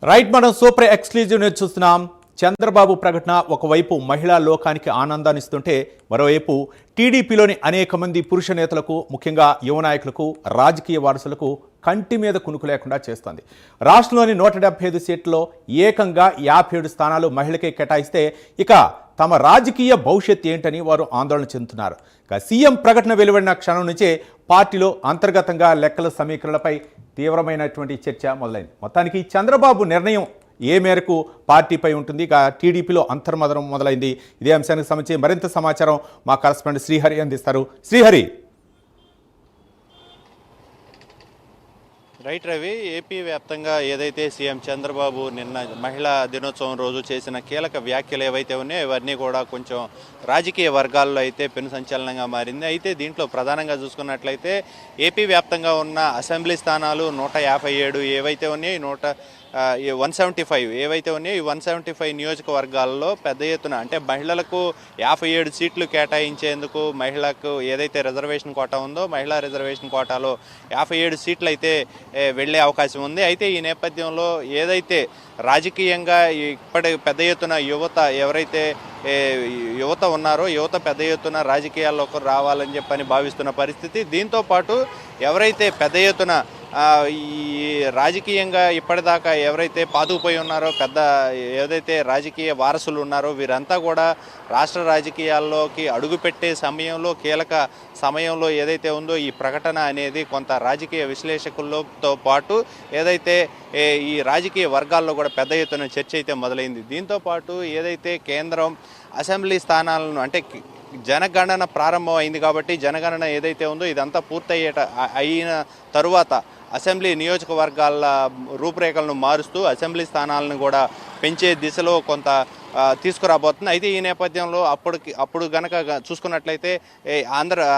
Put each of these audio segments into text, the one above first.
Right, మనం super exclusive news చూస్తున్నాం. చంద్రబాబు ప్రకటన ఒకవైపు మహిళా లోకానికి ఆనందాన్ని ఇస్తుంటే మరోవైపు టీడీపీలోని అనేక మంది పురుష నేతలకు, ముఖ్యంగా యువ నాయకులకు, రాజకీయ వారసులకు కంటి మీద కునుకు లేకుండా చేస్తోంది. రాష్ట్రంలోని 175 సీట్లలో ఏకంగా 57 స్థానాలు మహిళకే కేటాయిస్తే ఇక తమ రాజకీయ భవిష్యత్ ఏంటని వారు ఆందోళన చెందుతున్నారు. ఇక సీఎం ప్రకటన వెలువడిన క్షణం నుంచే పార్టీలో అంతర్గతంగా లెక్కల సమీకరణలపై తీవ్రమైనటువంటి చర్చ మొదలైంది. మొత్తానికి చంద్రబాబు నిర్ణయం ఏ మేరకు పార్టీపై ఉంటుంది, ఇక టీడీపీలో అంతర్మదనం మొదలైంది. ఇదే అంశానికి సంబంధించి మరింత సమాచారం మా కరెస్పాండెంట్ శ్రీహరి అందిస్తారు. శ్రీహరి. రైట్ రవి, ఏపీ వ్యాప్తంగా ఏదైతే సీఎం చంద్రబాబు నిన్న మహిళా దినోత్సవం రోజు చేసిన కీలక వ్యాఖ్యలు ఏవైతే ఉన్నాయో ఇవన్నీ కూడా కొంచెం రాజకీయ వర్గాల్లో అయితే పెను సంచలనంగా మారింది. అయితే దీంట్లో ప్రధానంగా చూసుకున్నట్లయితే ఏపీ వ్యాప్తంగా ఉన్న అసెంబ్లీ స్థానాలు 157 ఏవైతే ఉన్నాయో 175 ఏవైతే ఉన్నాయో ఈ 175 నియోజకవర్గాల్లో పెద్ద ఎత్తున అంటే మహిళలకు 57 సీట్లు కేటాయించేందుకు మహిళలకు ఏదైతే రిజర్వేషన్ కోటా ఉందో మహిళా రిజర్వేషన్ కోటాలో 57 సీట్లు అయితే వెళ్ళే అవకాశం ఉంది. అయితే ఈ నేపథ్యంలో ఏదైతే రాజకీయంగా ఇప్పటి పెద్ద ఎత్తున ఎవరైతే యువత ఉన్నారో యువత పెద్ద ఎత్తున రాజకీయాల్లోకి రావాలని చెప్పని భావిస్తున్న పరిస్థితి. దీంతోపాటు ఎవరైతే పెద్ద ఎత్తున ఈ రాజకీయంగా ఇప్పటిదాకా ఎవరైతే పాతుకుపోయి ఉన్నారో ఏదైతే రాజకీయ వారసులు ఉన్నారో వీరంతా కూడా రాష్ట్ర రాజకీయాల్లోకి అడుగుపెట్టే సమయంలో కీలక సమయంలో ఏదైతే ఉందో ఈ ప్రకటన అనేది కొంత రాజకీయ విశ్లేషకులతో పాటు ఏదైతే ఈ రాజకీయ వర్గాల్లో కూడా పెద్ద ఎత్తున చర్చ అయితే మొదలైంది. దీంతోపాటు ఏదైతే కేంద్రం అసెంబ్లీ స్థానాలను అంటే జనగణన ప్రారంభం అయింది కాబట్టి జనగణన ఏదైతే ఉందో ఇదంతా అయిన తరువాత అసెంబ్లీ నియోజకవర్గాల రూపురేఖలను మారుస్తూ అసెంబ్లీ స్థానాలను కూడా పెంచే దిశలో కొంత తీసుకురాబోతుంది. అయితే ఈ నేపథ్యంలో అప్పుడు గనక చూసుకున్నట్లయితే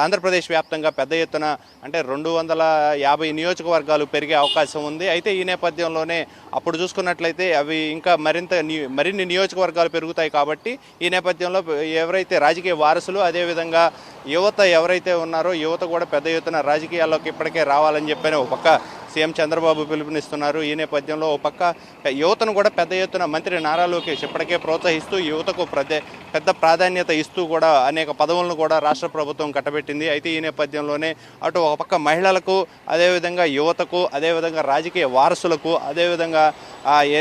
ఆంధ్రప్రదేశ్ వ్యాప్తంగా పెద్ద ఎత్తున అంటే 250 నియోజకవర్గాలు పెరిగే అవకాశం ఉంది. అయితే ఈ నేపథ్యంలోనే అప్పుడు చూసుకున్నట్లయితే అవి ఇంకా మరిన్ని నియోజకవర్గాలు పెరుగుతాయి. కాబట్టి ఈ నేపథ్యంలో ఎవరైతే రాజకీయ వారసులు అదేవిధంగా యువత ఎవరైతే ఉన్నారో యువత కూడా పెద్ద ఎత్తున రాజకీయాల్లోకి ఇప్పటికే రావాలని చెప్పని ఒక పక్క సీఎం చంద్రబాబు పిలుపునిస్తున్నారు. ఈ నేపథ్యంలో ఒక పక్క యువతను కూడా పెద్ద ఎత్తున మంత్రి నారా లోకేష్ ఇప్పటికే ప్రోత్సహిస్తూ యువతకు పెద్ద ప్రాధాన్యత ఇస్తూ కూడా అనేక పదవులను కూడా రాష్ట్ర ప్రభుత్వం కట్టబెట్టింది. అయితే ఈ నేపథ్యంలోనే అటు ఒక పక్క మహిళలకు అదేవిధంగా యువతకు అదేవిధంగా రాజకీయ వారసులకు అదేవిధంగా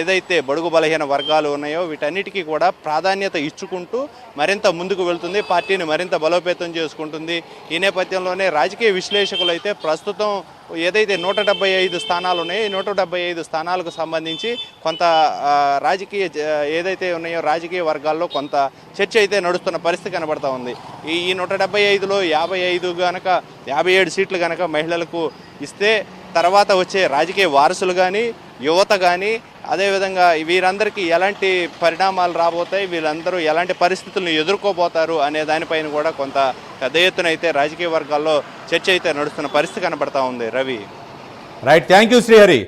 ఏదైతే బడుగు బలహీన వర్గాలు ఉన్నాయో వీటన్నిటికీ కూడా ప్రాధాన్యత ఇచ్చుకుంటూ మరింత ముందుకు వెళ్తుంది, పార్టీని మరింత బలోపేతం చేసుకుంటుంది. ఈ నేపథ్యంలోనే రాజకీయ విశ్లేషకులు అయితే ప్రస్తుతం ఏదైతే 175 స్థానాలు ఉన్నాయో ఈ 175 స్థానాలకు సంబంధించి కొంత రాజకీయ ఏదైతే ఉన్నాయో రాజకీయ వర్గాల్లో కొంత చర్చ అయితే నడుస్తున్న పరిస్థితి కనబడతా ఉంది. ఈ 175లో 57 సీట్లు కనుక మహిళలకు ఇస్తే తర్వాత వచ్చే రాజకీయ వారసులు కానీ యువత కానీ అదేవిధంగా వీరందరికీ ఎలాంటి పరిణామాలు రాబోతాయి, వీళ్ళందరూ ఎలాంటి పరిస్థితులను ఎదుర్కోబోతారు అనే దానిపైన కూడా కొంత పెద్ద ఎత్తున అయితే రాజకీయ వర్గాల్లో చర్చ అయితే నడుస్తున్న పరిస్థితి కనబడతా ఉంది. Ravi. Right, thank you Srihari.